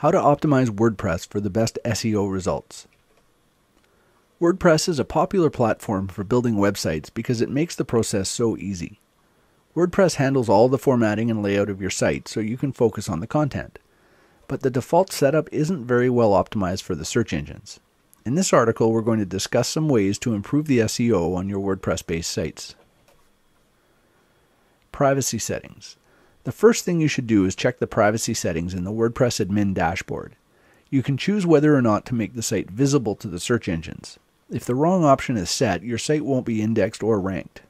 How to optimize WordPress for the best SEO results. WordPress is a popular platform for building websites because it makes the process so easy. WordPress handles all the formatting and layout of your site so you can focus on the content. But the default setup isn't very well optimized for the search engines. In this article, we're going to discuss some ways to improve the SEO on your WordPress-based sites. Privacy settings. The first thing you should do is check the privacy settings in the WordPress admin dashboard. You can choose whether or not to make the site visible to the search engines. If the wrong option is set, your site won't be indexed or ranked.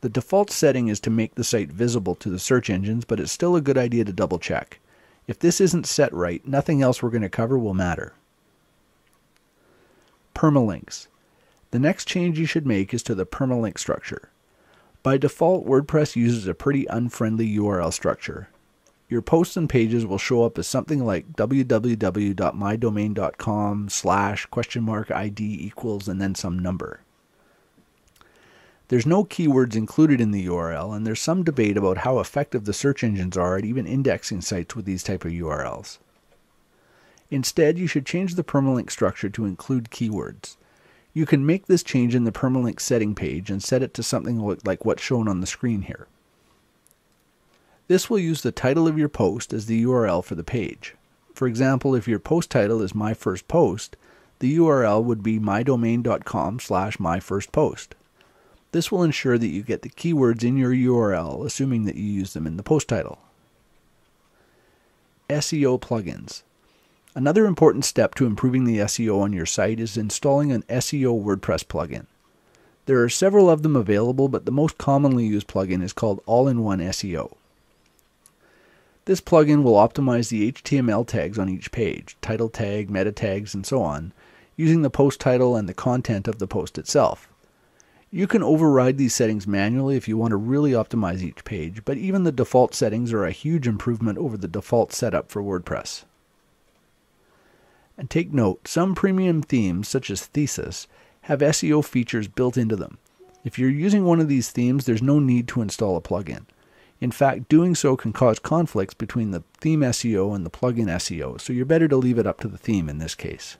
The default setting is to make the site visible to the search engines, but it's still a good idea to double check. If this isn't set right, nothing else we're going to cover will matter. Permalinks. The next change you should make is to the permalink structure. By default, WordPress uses a pretty unfriendly URL structure. Your posts and pages will show up as something like www.mydomain.com/?id equals and then some number. There's no keywords included in the URL, and there's some debate about how effective the search engines are at even indexing sites with these type of URLs. Instead, you should change the permalink structure to include keywords. You can make this change in the permalink setting page and set it to something like what's shown on the screen here. This will use the title of your post as the URL for the page. For example, if your post title is My First Post, the URL would be mydomain.com/myfirstpost. This will ensure that you get the keywords in your URL, assuming that you use them in the post title. SEO plugins. Another important step to improving the SEO on your site is installing an SEO WordPress plugin. There are several of them available, but the most commonly used plugin is called All-in-One SEO. This plugin will optimize the HTML tags on each page, title tag, meta tags, and so on, using the post title and the content of the post itself. You can override these settings manually if you want to really optimize each page, but even the default settings are a huge improvement over the default setup for WordPress. And take note, some premium themes, such as Thesis, have SEO features built into them. If you're using one of these themes, there's no need to install a plugin. In fact, doing so can cause conflicts between the theme SEO and the plugin SEO, so you're better to leave it up to the theme in this case.